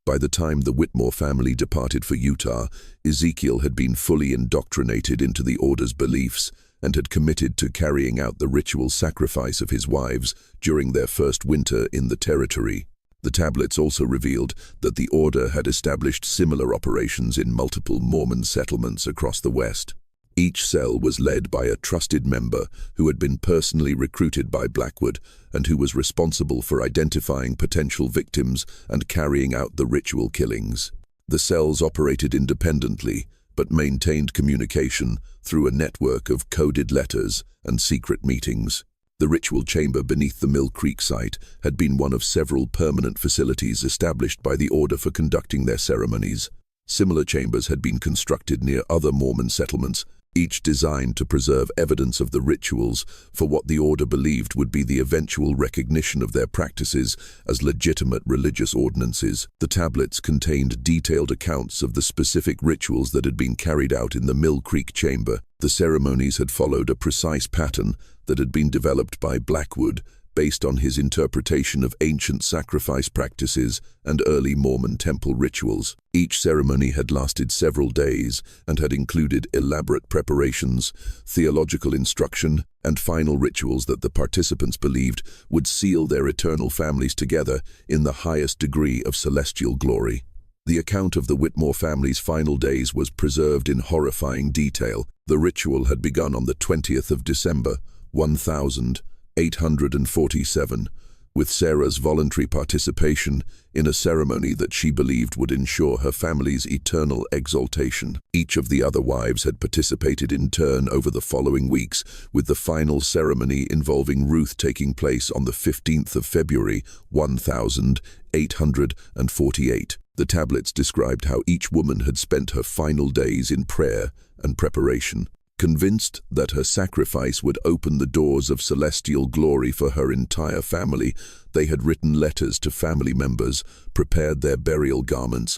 By the time the Whitmore family departed for Utah, Ezekiel had been fully indoctrinated into the order's beliefs and had committed to carrying out the ritual sacrifice of his wives during their first winter in the territory. The tablets also revealed that the order had established similar operations in multiple Mormon settlements across the West. Each cell was led by a trusted member who had been personally recruited by Blackwood and who was responsible for identifying potential victims and carrying out the ritual killings. The cells operated independently, but maintained communication through a network of coded letters and secret meetings. The ritual chamber beneath the Mill Creek site had been one of several permanent facilities established by the order for conducting their ceremonies. Similar chambers had been constructed near other Mormon settlements, each designed to preserve evidence of the rituals for what the order believed would be the eventual recognition of their practices as legitimate religious ordinances. The tablets contained detailed accounts of the specific rituals that had been carried out in the Mill Creek chamber. The ceremonies had followed a precise pattern that had been developed by Blackwood based on his interpretation of ancient sacrifice practices and early Mormon temple rituals. Each ceremony had lasted several days and had included elaborate preparations, theological instruction, and final rituals that the participants believed would seal their eternal families together in the highest degree of celestial glory. The account of the Whitmore family's final days was preserved in horrifying detail. The ritual had begun on the 20th of December, 1847, with Sarah's voluntary participation in a ceremony that she believed would ensure her family's eternal exaltation. Each of the other wives had participated in turn over the following weeks, with the final ceremony involving Ruth taking place on the 15th of February, 1848. The tablets described how each woman had spent her final days in prayer and preparation. Convinced that her sacrifice would open the doors of celestial glory for her entire family, they had written letters to family members, prepared their burial garments,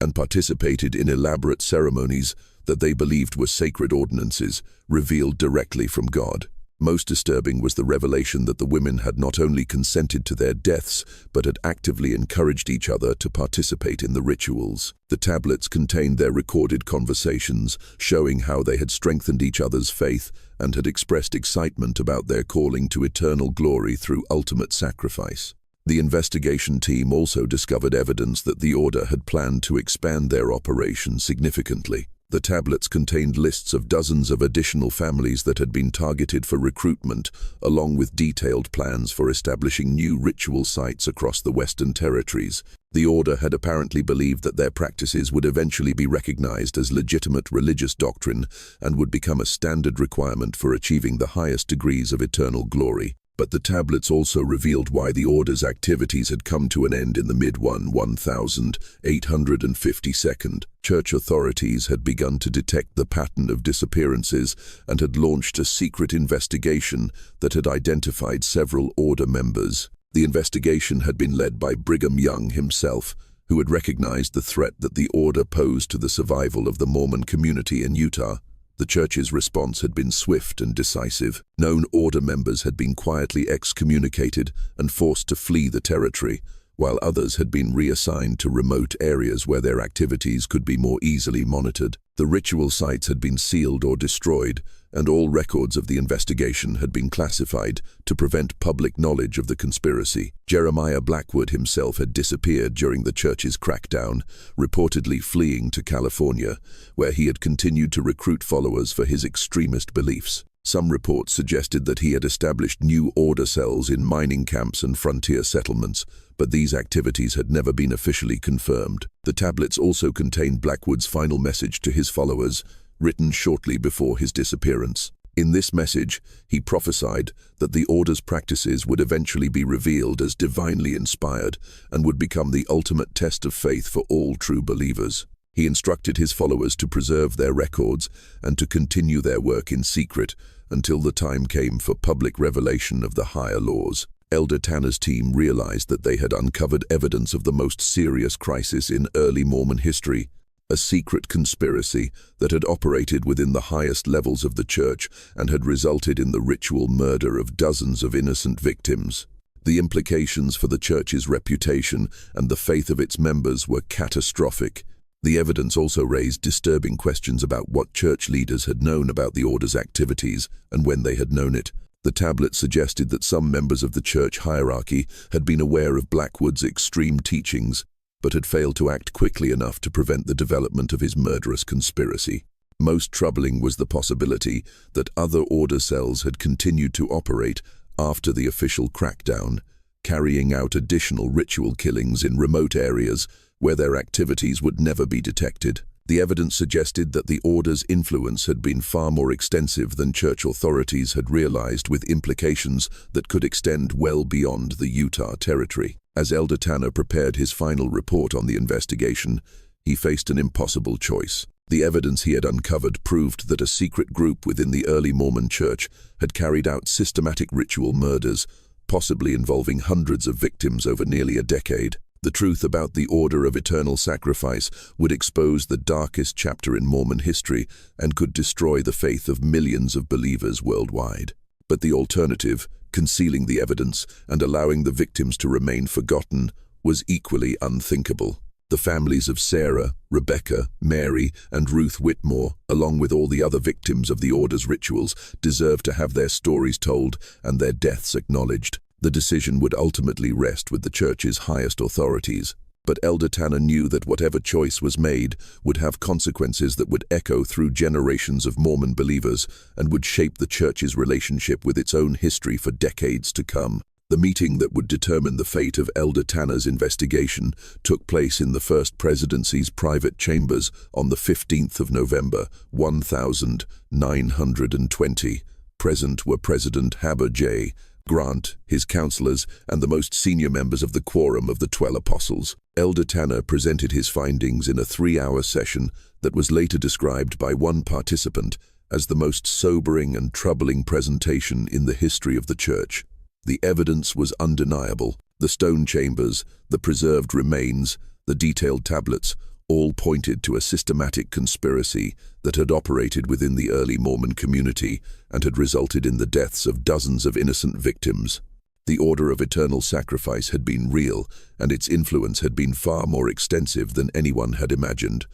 and participated in elaborate ceremonies that they believed were sacred ordinances, revealed directly from God. Most disturbing was the revelation that the women had not only consented to their deaths, but had actively encouraged each other to participate in the rituals. The tablets contained their recorded conversations, showing how they had strengthened each other's faith and had expressed excitement about their calling to eternal glory through ultimate sacrifice. The investigation team also discovered evidence that the order had planned to expand their operation significantly. The tablets contained lists of dozens of additional families that had been targeted for recruitment, along with detailed plans for establishing new ritual sites across the Western Territories. The Order had apparently believed that their practices would eventually be recognized as legitimate religious doctrine and would become a standard requirement for achieving the highest degrees of eternal glory. But the tablets also revealed why the Order's activities had come to an end in the mid-1852. Church authorities had begun to detect the pattern of disappearances and had launched a secret investigation that had identified several Order members. The investigation had been led by Brigham Young himself, who had recognized the threat that the Order posed to the survival of the Mormon community in Utah. The Church's response had been swift and decisive. Known Order members had been quietly excommunicated and forced to flee the territory, while others had been reassigned to remote areas where their activities could be more easily monitored. The ritual sites had been sealed or destroyed, and all records of the investigation had been classified to prevent public knowledge of the conspiracy. Jeremiah Blackwood himself had disappeared during the Church's crackdown, reportedly fleeing to California, where he had continued to recruit followers for his extremist beliefs. Some reports suggested that he had established new Order cells in mining camps and frontier settlements, but these activities had never been officially confirmed. The tablets also contained Blackwood's final message to his followers, written shortly before his disappearance. In this message, he prophesied that the Order's practices would eventually be revealed as divinely inspired and would become the ultimate test of faith for all true believers. He instructed his followers to preserve their records and to continue their work in secret until the time came for public revelation of the higher laws. Elder Tanner's team realized that they had uncovered evidence of the most serious crisis in early Mormon history, a secret conspiracy that had operated within the highest levels of the Church and had resulted in the ritual murder of dozens of innocent victims. The implications for the Church's reputation and the faith of its members were catastrophic. The evidence also raised disturbing questions about what Church leaders had known about the Order's activities and when they had known it. The tablet suggested that some members of the Church hierarchy had been aware of Blackwood's extreme teachings, but had failed to act quickly enough to prevent the development of his murderous conspiracy. Most troubling was the possibility that other Order cells had continued to operate after the official crackdown, carrying out additional ritual killings in remote areas where their activities would never be detected. The evidence suggested that the Order's influence had been far more extensive than Church authorities had realized, with implications that could extend well beyond the Utah territory. As Elder Tanner prepared his final report on the investigation, he faced an impossible choice. The evidence he had uncovered proved that a secret group within the early Mormon Church had carried out systematic ritual murders, possibly involving hundreds of victims over nearly a decade. The truth about the Order of Eternal Sacrifice would expose the darkest chapter in Mormon history and could destroy the faith of millions of believers worldwide. But the alternative, concealing the evidence and allowing the victims to remain forgotten, was equally unthinkable. The families of Sarah, Rebecca, Mary, and Ruth Whitmore, along with all the other victims of the Order's rituals, deserved to have their stories told and their deaths acknowledged. The decision would ultimately rest with the Church's highest authorities, but Elder Tanner knew that whatever choice was made would have consequences that would echo through generations of Mormon believers and would shape the Church's relationship with its own history for decades to come. The meeting that would determine the fate of Elder Tanner's investigation took place in the First Presidency's private chambers on the 15th of November, 1920. Present were President Haber J. Grant, his counselors, and the most senior members of the Quorum of the 12 Apostles. Elder Tanner presented his findings in a 3-hour session that was later described by one participant as the most sobering and troubling presentation in the history of the Church. The evidence was undeniable. The stone chambers, the preserved remains, the detailed tablets, all pointed to a systematic conspiracy that had operated within the early Mormon community and had resulted in the deaths of dozens of innocent victims. The Order of Eternal Sacrifice had been real, and its influence had been far more extensive than anyone had imagined.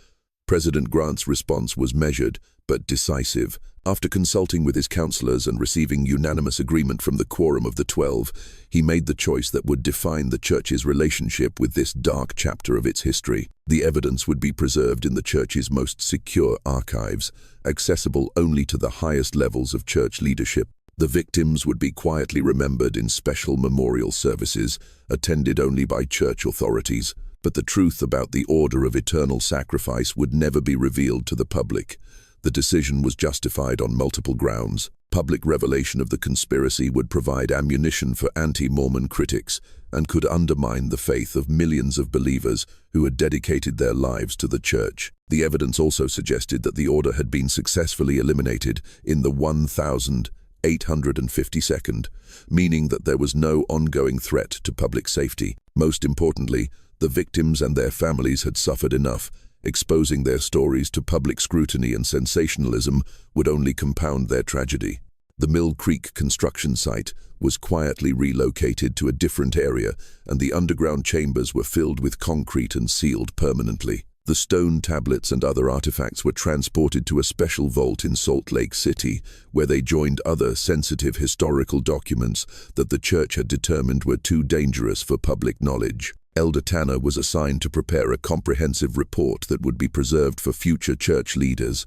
President Grant's response was measured but decisive, After consulting with his counselors and receiving unanimous agreement from the Quorum of the 12, he made the choice that would define the church's relationship with this dark chapter of its history. The evidence would be preserved in the church's most secure archives, accessible only to the highest levels of church leadership. The victims would be quietly remembered in special memorial services, attended only by church authorities. But the truth about the order of eternal sacrifice would never be revealed to the public. The decision was justified on multiple grounds. Public revelation of the conspiracy would provide ammunition for anti-Mormon critics and could undermine the faith of millions of believers who had dedicated their lives to the church. The evidence also suggested that the order had been successfully eliminated in the 1852nd, meaning that there was no ongoing threat to public safety. Most importantly, the victims and their families had suffered enough. Exposing their stories to public scrutiny and sensationalism would only compound their tragedy. The Mill Creek construction site was quietly relocated to a different area, and the underground chambers were filled with concrete and sealed permanently. The stone tablets and other artifacts were transported to a special vault in Salt Lake City, where they joined other sensitive historical documents that the church had determined were too dangerous for public knowledge. Elder Tanner was assigned to prepare a comprehensive report that would be preserved for future church leaders,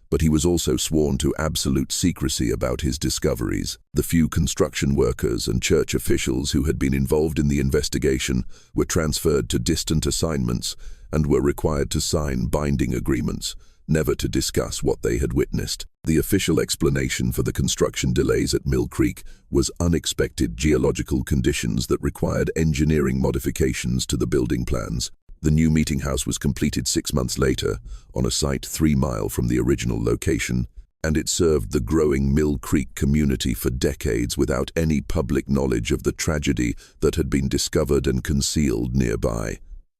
but he was also sworn to absolute secrecy about his discoveries. The few construction workers and church officials who had been involved in the investigation were transferred to distant assignments and were required to sign binding agreements, never to discuss what they had witnessed. The official explanation for the construction delays at Mill Creek was unexpected geological conditions that required engineering modifications to the building plans. The new meeting house was completed 6 months later, on a site 3 miles from the original location, and it served the growing Mill Creek community for decades without any public knowledge of the tragedy that had been discovered and concealed nearby.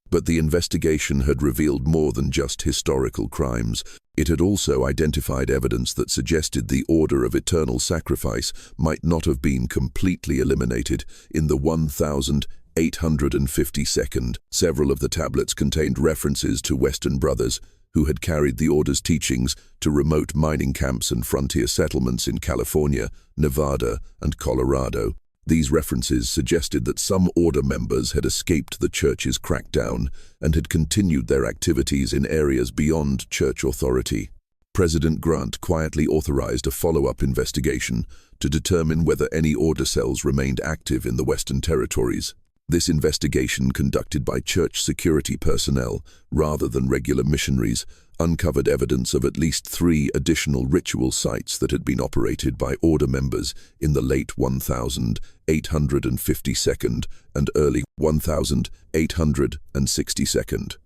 But the investigation had revealed more than just historical crimes. It had also identified evidence that suggested the order of eternal sacrifice might not have been completely eliminated in the 1852nd. Several of the tablets contained references to Western brothers who had carried the order's teachings to remote mining camps and frontier settlements in California, Nevada, and Colorado. These references suggested that some order members had escaped the church's crackdown and had continued their activities in areas beyond church authority. President Grant quietly authorized a follow-up investigation to determine whether any order cells remained active in the Western Territories. This investigation, conducted by church security personnel rather than regular missionaries, uncovered evidence of at least 3 additional ritual sites that had been operated by order members in the late 1852nd and early 1862nd.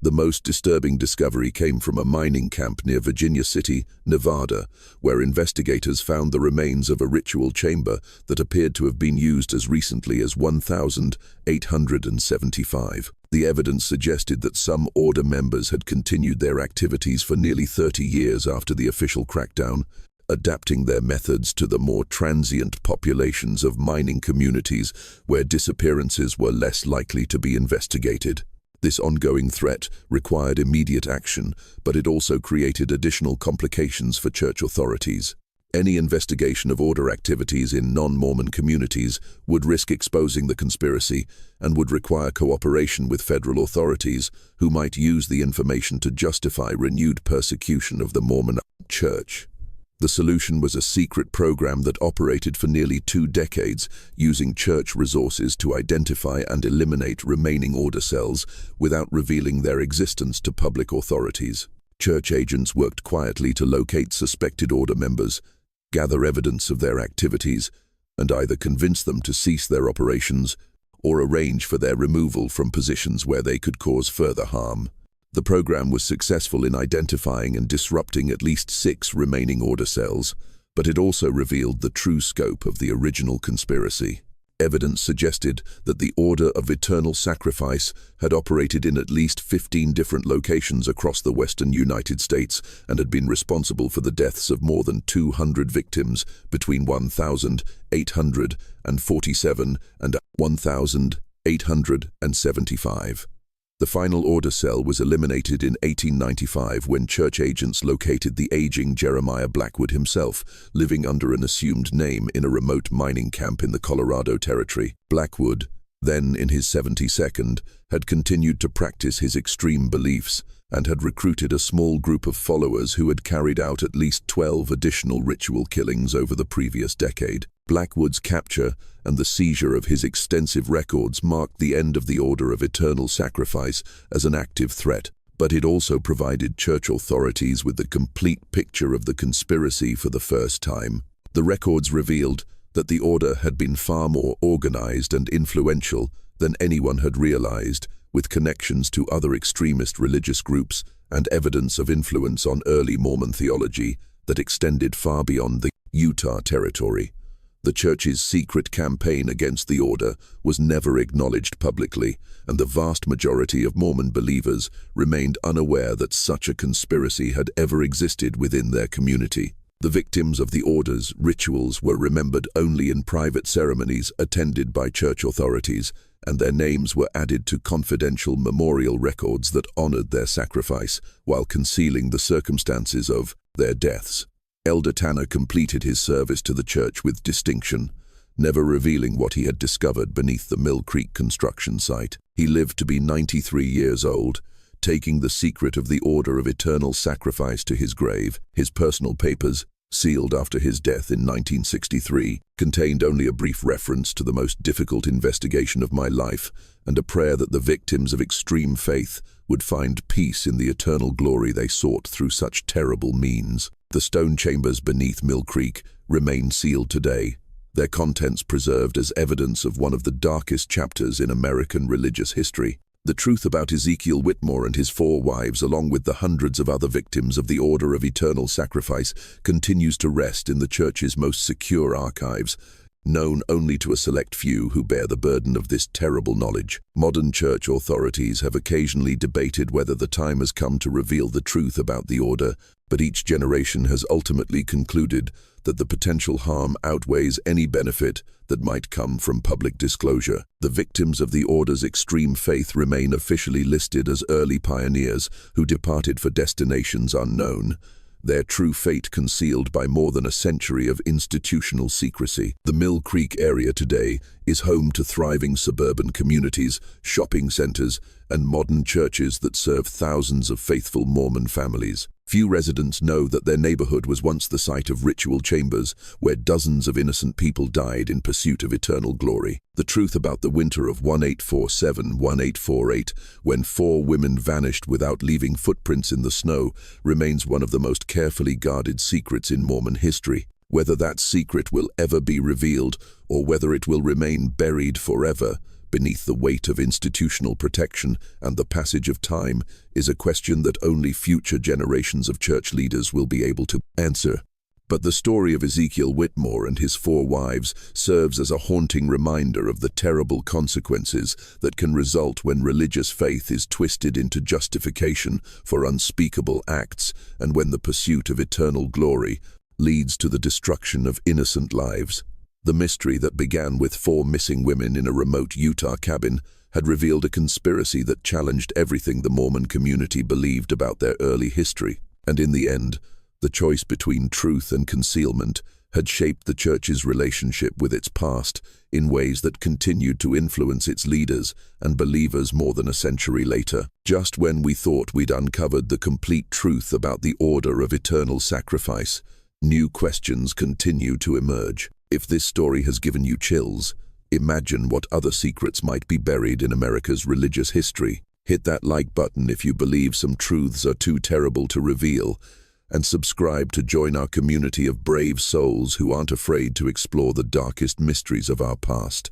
The most disturbing discovery came from a mining camp near Virginia City, Nevada, where investigators found the remains of a ritual chamber that appeared to have been used as recently as 1875. The evidence suggested that some order members had continued their activities for nearly 30 years after the official crackdown, adapting their methods to the more transient populations of mining communities where disappearances were less likely to be investigated. This ongoing threat required immediate action, but it also created additional complications for church authorities. Any investigation of order activities in non-Mormon communities would risk exposing the conspiracy and would require cooperation with federal authorities who might use the information to justify renewed persecution of the Mormon Church. The solution was a secret program that operated for nearly 2 decades, using church resources to identify and eliminate remaining order cells without revealing their existence to public authorities. Church agents worked quietly to locate suspected order members, gather evidence of their activities, and either convince them to cease their operations or arrange for their removal from positions where they could cause further harm. The program was successful in identifying and disrupting at least 6 remaining order cells, but it also revealed the true scope of the original conspiracy. Evidence suggested that the Order of Eternal Sacrifice had operated in at least 15 different locations across the western United States and had been responsible for the deaths of more than 200 victims between 1847 and 1875. The final order cell was eliminated in 1895 when church agents located the aging Jeremiah Blackwood himself, living under an assumed name in a remote mining camp in the Colorado Territory. Blackwood, then in his 72nd, had continued to practice his extreme beliefs and had recruited a small group of followers who had carried out at least 12 additional ritual killings over the previous decade. Blackwood's capture and the seizure of his extensive records marked the end of the Order of Eternal Sacrifice as an active threat, but it also provided church authorities with the complete picture of the conspiracy for the first time. The records revealed that the order had been far more organized and influential than anyone had realized, with connections to other extremist religious groups and evidence of influence on early Mormon theology that extended far beyond the Utah Territory. The church's secret campaign against the order was never acknowledged publicly, and the vast majority of Mormon believers remained unaware that such a conspiracy had ever existed within their community. The victims of the order's rituals were remembered only in private ceremonies attended by church authorities, and their names were added to confidential memorial records that honored their sacrifice while concealing the circumstances of their deaths. Elder Tanner completed his service to the church with distinction, never revealing what he had discovered beneath the Mill Creek construction site. He lived to be 93 years old, taking the secret of the Order of Eternal Sacrifice to his grave. His personal papers, sealed after his death in 1963, contained only a brief reference to the most difficult investigation of my life and a prayer that the victims of extreme faith would find peace in the eternal glory they sought through such terrible means. The stone chambers beneath Mill Creek remain sealed today, their contents preserved as evidence of one of the darkest chapters in American religious history. The truth about Ezekiel Whitmore and his 4 wives, along with the hundreds of other victims of the Order of Eternal Sacrifice, continues to rest in the church's most secure archives, known only to a select few who bear the burden of this terrible knowledge. Modern church authorities have occasionally debated whether the time has come to reveal the truth about the order, but each generation has ultimately concluded that the potential harm outweighs any benefit that might come from public disclosure. The victims of the order's extreme faith remain officially listed as early pioneers who departed for destinations unknown, their true fate concealed by more than a century of institutional secrecy. The Mill Creek area today is home to thriving suburban communities, shopping centers, and modern churches that serve thousands of faithful Mormon families. Few residents know that their neighborhood was once the site of ritual chambers where dozens of innocent people died in pursuit of eternal glory. The truth about the winter of 1847-1848, when 4 women vanished without leaving footprints in the snow, remains one of the most carefully guarded secrets in Mormon history. Whether that secret will ever be revealed or whether it will remain buried forever beneath the weight of institutional protection and the passage of time is a question that only future generations of church leaders will be able to answer. But the story of Ezekiel Whitmore and his 4 wives serves as a haunting reminder of the terrible consequences that can result when religious faith is twisted into justification for unspeakable acts and when the pursuit of eternal glory leads to the destruction of innocent lives. The mystery that began with 4 missing women in a remote Utah cabin had revealed a conspiracy that challenged everything the Mormon community believed about their early history. And in the end, the choice between truth and concealment had shaped the church's relationship with its past in ways that continued to influence its leaders and believers more than a century later. Just when we thought we'd uncovered the complete truth about the Order of Eternal Sacrifice, new questions continue to emerge. If this story has given you chills, imagine what other secrets might be buried in America's religious history. Hit that like button if you believe some truths are too terrible to reveal, and subscribe to join our community of brave souls who aren't afraid to explore the darkest mysteries of our past.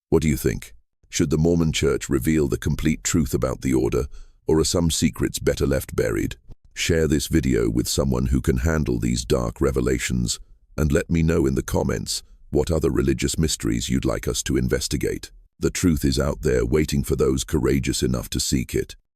What do you think? Should the Mormon Church reveal the complete truth about the order, or are some secrets better left buried? Share this video with someone who can handle these dark revelations, and let me know in the comments what other religious mysteries you'd like us to investigate. The truth is out there waiting for those courageous enough to seek it.